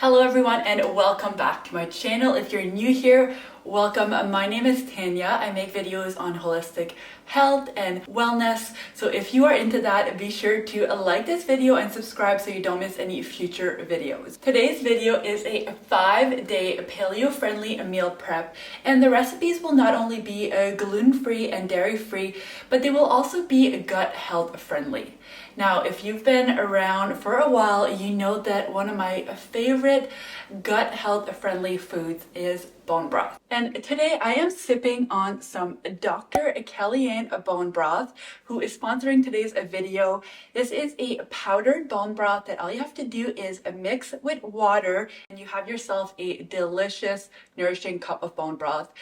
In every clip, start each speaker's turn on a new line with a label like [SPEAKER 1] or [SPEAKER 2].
[SPEAKER 1] Hello everyone and welcome back to my channel. If you're new here, welcome. My name is Tanya. I make videos on holistic health and wellness. So if you are into that, be sure to like this video and subscribe so you don't miss any future videos. Today's video is a 5-day paleo-friendly meal prep, and the recipes will not only be gluten-free and dairy-free, but they will also be gut health friendly. Now, if you've been around for a while, you know that one of my favorite gut health friendly foods is bone broth. And today I am sipping on some Dr. Kellyanne bone broth, who is sponsoring today's video. This is a powdered bone broth that all you have to do is mix with water and you have yourself a delicious, nourishing cup of bone broth.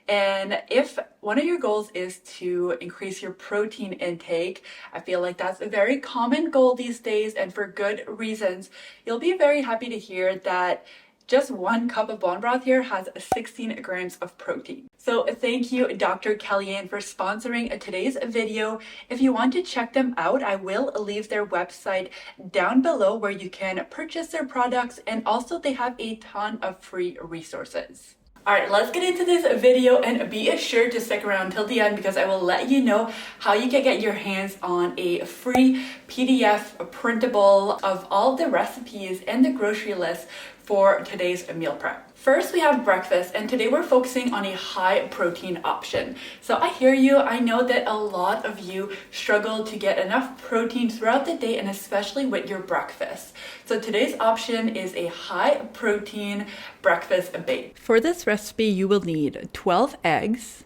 [SPEAKER 1] And if one of your goals is to increase your protein intake, I feel like that's a very common goal these days, and for good reasons. You'll be very happy to hear that just 1 cup of bone broth here has 16 grams of protein. So thank you, Dr. Kellyanne, for sponsoring today's video. If you want to check them out, I will leave their website down below where you can purchase their products, and also they have a ton of free resources. Alright, let's get into this video, and be sure to stick around till the end because I will let you know how you can get your hands on a free PDF printable of all the recipes and the grocery list for today's meal prep. First, we have breakfast, and today we're focusing on a high protein option. So I hear you. I know that a lot of you struggle to get enough protein throughout the day, and especially with your breakfast. So today's option is a high protein breakfast bake. For this recipe, you will need 12 eggs,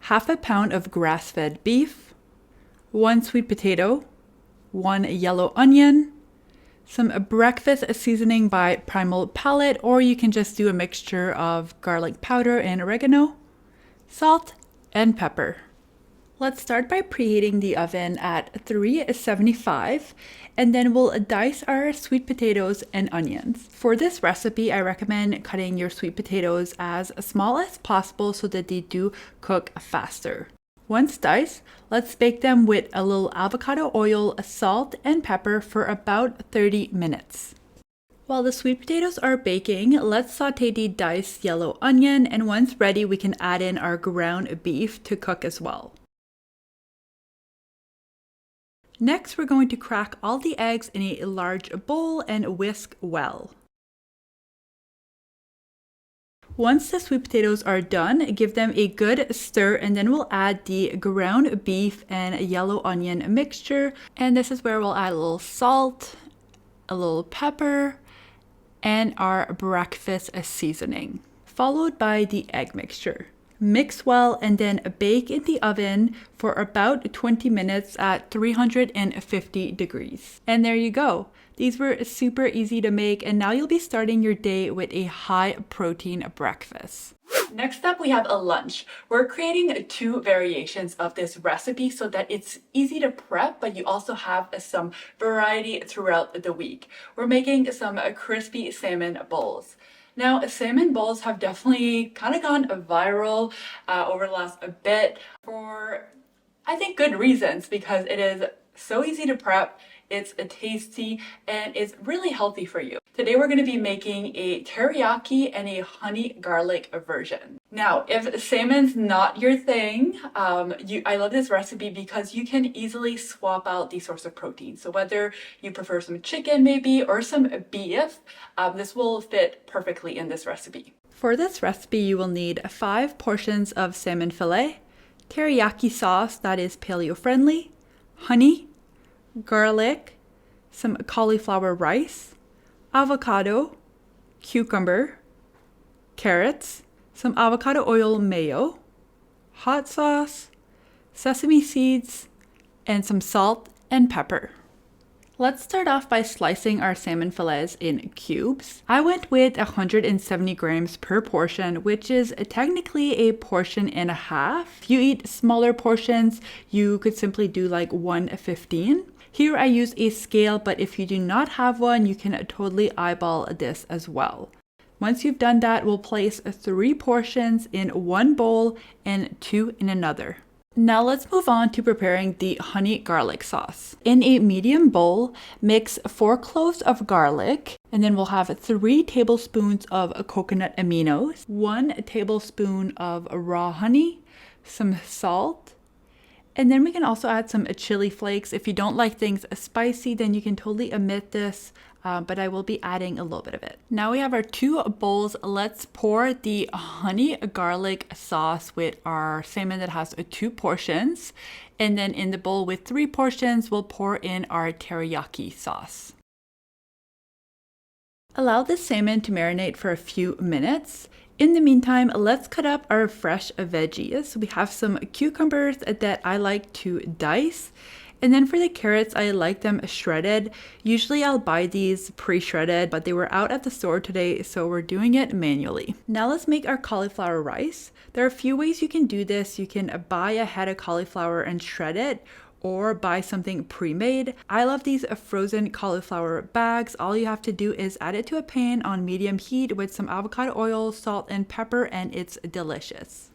[SPEAKER 1] half a pound of grass-fed beef, 1 sweet potato, 1 yellow onion, some breakfast seasoning by Primal Palette, or you can just do a mixture of garlic powder and oregano, salt, and pepper. Let's start by preheating the oven at 375, and then we'll dice our sweet potatoes and onions. For this recipe, I recommend cutting your sweet potatoes as small as possible so that they do cook faster. Once diced, let's bake them with a little avocado oil, salt, and pepper for about 30 minutes. While the sweet potatoes are baking, let's saute the diced yellow onion, and once ready, we can add in our ground beef to cook as well. Next, we're going to crack all the eggs in a large bowl and whisk well. Once the sweet potatoes are done, give them a good stir, and then we'll add the ground beef and yellow onion mixture. And this is where we'll add a little salt, a little pepper, and our breakfast seasoning, followed by the egg mixture. Mix well and then bake in the oven for about 20 minutes at 350 degrees. And there you go. These were super easy to make, and now you'll be starting your day with a high protein breakfast. Next up, we have a lunch. We're creating 2 variations of this recipe so that it's easy to prep, but you also have some variety throughout the week. We're making some crispy salmon bowls. Now, salmon bowls have definitely kind of gone viral over the last bit for, I think, good reasons, because it is so easy to prep, it's tasty, and it's really healthy for you. Today we're going to be making a teriyaki and a honey garlic version. Now, if salmon's not your thing, I love this recipe because you can easily swap out the source of protein. So whether you prefer some chicken maybe or some beef, this will fit perfectly in this recipe. For this recipe, you will need 5 portions of salmon fillet, teriyaki sauce that is paleo friendly, honey, garlic, some cauliflower rice, avocado, cucumber, carrots, some avocado oil mayo, hot sauce, sesame seeds, and some salt and pepper. Let's start off by slicing our salmon fillets in cubes. I went with 170 grams per portion, which is technically a portion and a half. If you eat smaller portions, you could simply do like 115. Here I use a scale, but if you do not have one, you can totally eyeball this as well. Once you've done that, we'll place 3 portions in one bowl and 2 in another. Now let's move on to preparing the honey garlic sauce. In a medium bowl, mix 4 cloves of garlic, and then we'll have 3 tablespoons of coconut aminos, 1 tablespoon of raw honey, some salt, and then we can also add some chili flakes. If you don't like things spicy, then you can totally omit this, but I will be adding a little bit of it. Now we have our 2 bowls. Let's pour the honey garlic sauce with our salmon that has 2 portions. And then in the bowl with 3 portions, we'll pour in our teriyaki sauce. Allow the salmon to marinate for a few minutes. In the meantime, let's cut up our fresh veggies. We have some cucumbers that I like to dice. And then for the carrots, I like them shredded. Usually I'll buy these pre-shredded, but they were out at the store today, so we're doing it manually. Now let's make our cauliflower rice. There are a few ways you can do this. You can buy a head of cauliflower and shred it, or buy something pre-made. I love these frozen cauliflower bags. All you have to do is add it to a pan on medium heat with some avocado oil, salt, and pepper, and it's delicious.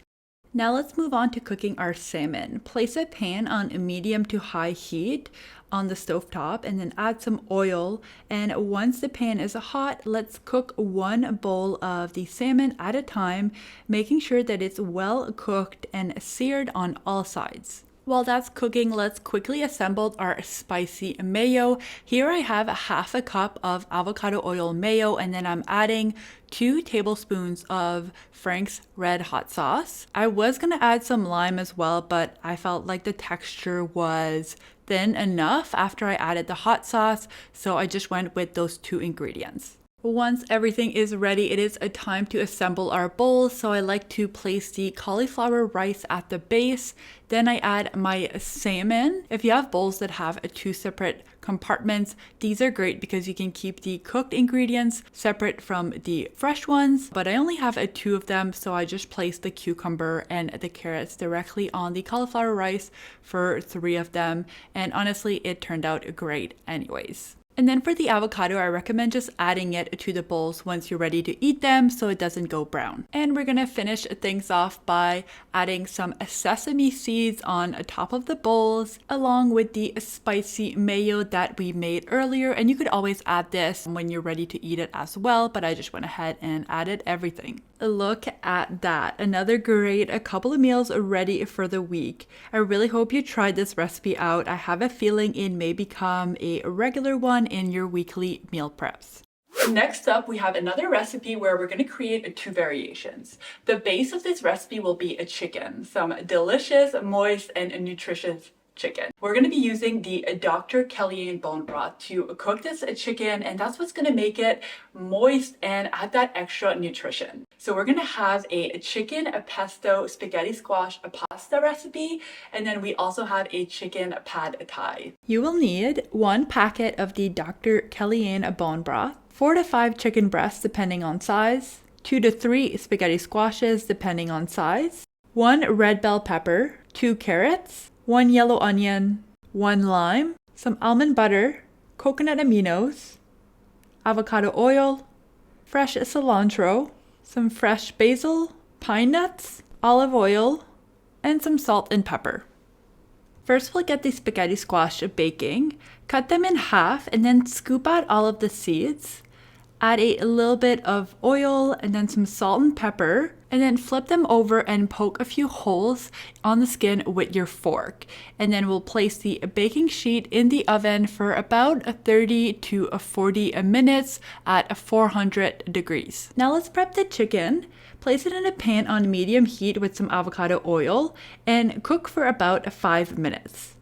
[SPEAKER 1] Now let's move on to cooking our salmon. Place a pan on medium to high heat on the stovetop and then add some oil. And once the pan is hot, let's cook 1 bowl of the salmon at a time, making sure that it's well cooked and seared on all sides. While that's cooking, let's quickly assemble our spicy mayo. Here I have 1/2 cup of avocado oil mayo, and then I'm adding 2 tablespoons of Frank's Red Hot Sauce. I was gonna add some lime as well, but I felt like the texture was thin enough after I added the hot sauce, so I just went with those 2 ingredients. Once everything is ready, it is a time to assemble our bowl. So I like to place the cauliflower rice at the base. Then I add my salmon. If you have bowls that have 2 separate compartments, these are great because you can keep the cooked ingredients separate from the fresh ones. But I only have 2 of them, so I just placed the cucumber and the carrots directly on the cauliflower rice for 3 of them. And honestly, it turned out great anyways. And then for the avocado, I recommend just adding it to the bowls once you're ready to eat them so it doesn't go brown. And we're gonna finish things off by adding some sesame seeds on top of the bowls along with the spicy mayo that we made earlier. And you could always add this when you're ready to eat it as well, but I just went ahead and added everything. Look at that. Another great couple of meals ready for the week. I really hope you tried this recipe out. I have a feeling it may become a regular one in your weekly meal preps. Next up, we have another recipe where we're going to create 2 variations. The base of this recipe will be a chicken, some delicious, moist, and nutritious chicken. We're going to be using the Dr. Kellyanne bone broth to cook this chicken, and that's what's going to make it moist and add that extra nutrition. So we're going to have a chicken pesto spaghetti squash pasta recipe, and then we also have a chicken pad thai. You will need 1 packet of the Dr. Kellyanne bone broth, 4 to 5 chicken breasts depending on size, 2 to 3 spaghetti squashes depending on size, 1 red bell pepper, 2 carrots, 1 yellow onion, 1 lime, some almond butter, coconut aminos, avocado oil, fresh cilantro, some fresh basil, pine nuts, olive oil, and some salt and pepper. First, we'll get the spaghetti squash baking. Cut them in half and then scoop out all of the seeds. Add a little bit of oil and then some salt and pepper, and then flip them over and poke a few holes on the skin with your fork. And then we'll place the baking sheet in the oven for about 30 to 40 minutes at 400 degrees. Now let's prep the chicken. Place it in a pan on medium heat with some avocado oil and cook for about 5 minutes.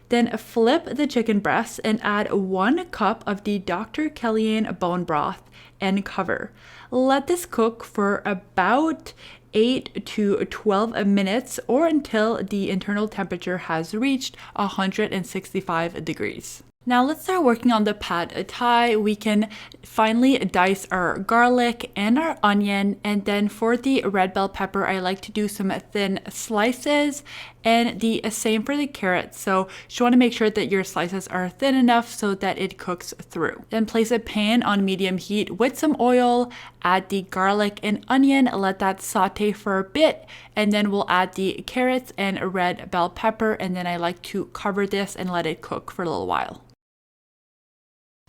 [SPEAKER 1] Then flip the chicken breasts and add 1 cup of the Dr. Kellyanne bone broth and cover. Let this cook for about 8 to 12 minutes or until the internal temperature has reached 165 degrees. Now let's start working on the pad thai. We can finally dice our garlic and our onion, and then for the red bell pepper, I like to do some thin slices, and the same for the carrots. So you want to make sure that your slices are thin enough so that it cooks through. Then place a pan on medium heat with some oil, add the garlic and onion, let that saute for a bit, and then we'll add the carrots and red bell pepper, and then I like to cover this and let it cook for a little while.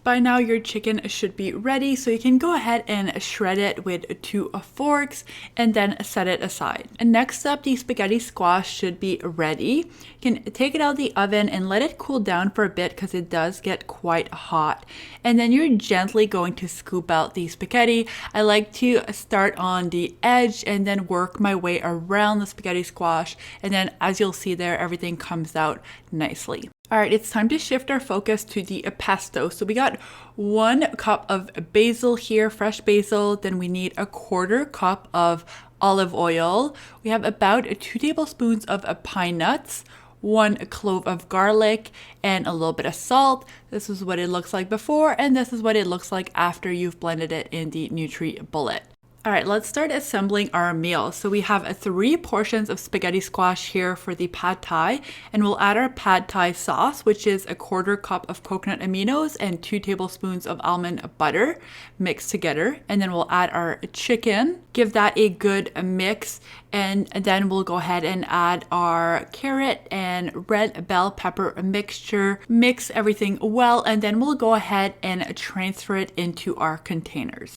[SPEAKER 1] By now your chicken should be ready, so you can go ahead and shred it with 2 forks and then set it aside. And next up, the spaghetti squash should be ready. You can take it out of the oven and let it cool down for a bit because it does get quite hot. And then you're gently going to scoop out the spaghetti. I like to start on the edge and then work my way around the spaghetti squash. And then as you'll see there, everything comes out nicely. All right, it's time to shift our focus to the pesto. So we got 1 cup of basil here, fresh basil. Then we need a 1/4 cup of olive oil. We have about 2 tablespoons of pine nuts, 1 clove of garlic, and a little bit of salt. This is what it looks like before, and this is what it looks like after you've blended it in the NutriBullet. All right, let's start assembling our meal. So we have 3 portions of spaghetti squash here for the pad thai, and we'll add our pad thai sauce, which is a 1/4 cup of coconut aminos and 2 tablespoons of almond butter mixed together. And then we'll add our chicken, give that a good mix, and then we'll go ahead and add our carrot and red bell pepper mixture, mix everything well, and then we'll go ahead and transfer it into our containers.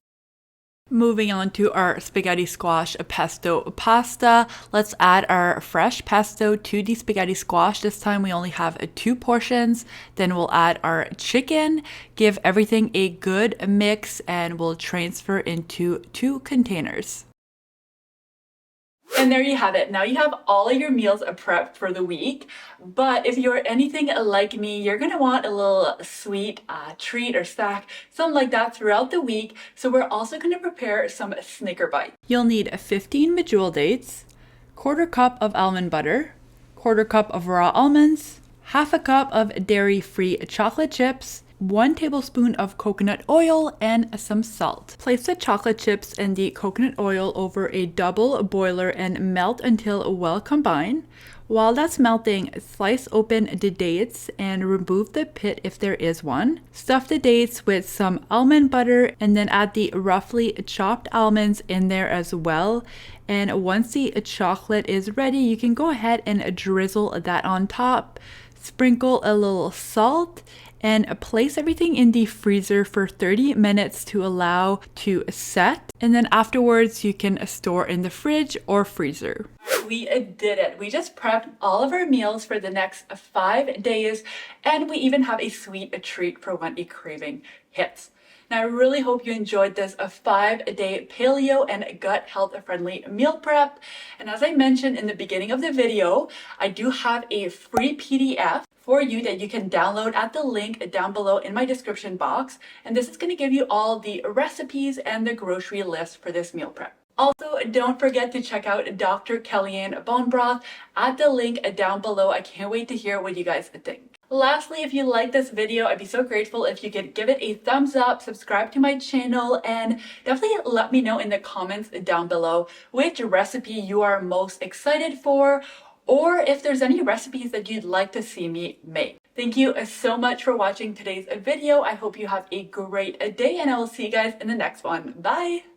[SPEAKER 1] Moving on to our spaghetti squash pesto pasta, let's add our fresh pesto to the spaghetti squash. This time we only have 2 portions. Then we'll add our chicken, give everything a good mix, and we'll transfer into 2 containers. And there you have it. Now you have all of your meals prepped for the week. But if you're anything like me, you're going to want a little sweet treat or snack, something like that throughout the week. So we're also going to prepare some Snicker bites. You'll need 15 medjool dates, 1/4 cup of almond butter, 1/4 cup of raw almonds, 1/2 cup of dairy-free chocolate chips, 1 tablespoon of coconut oil, and some salt. Place the chocolate chips and the coconut oil over a double boiler and melt until well combined. While that's melting, slice open the dates and remove the pit if there is one. Stuff the dates with some almond butter and then add the roughly chopped almonds in there as well. And once the chocolate is ready, you can go ahead and drizzle that on top. Sprinkle a little salt and place everything in the freezer for 30 minutes to allow to set. And then afterwards you can store in the fridge or freezer. We did it. We just prepped all of our meals for the next 5 days, and we even have a sweet treat for when a craving hits. Now, I really hope you enjoyed this 5-day paleo and gut health friendly meal prep. And as I mentioned in the beginning of the video, I do have a free PDF for you that you can download at the link down below in my description box. And this is going to give you all the recipes and the grocery list for this meal prep. Also, don't forget to check out Dr. Kellyanne Bone Broth at the link down below. I can't wait to hear what you guys think. Lastly, if you like this video, I'd be so grateful if you could give it a thumbs up, subscribe to my channel, and definitely let me know in the comments down below which recipe you are most excited for, or if there's any recipes that you'd like to see me make. Thank you so much for watching today's video. I hope you have a great day, and I will see you guys in the next one. Bye!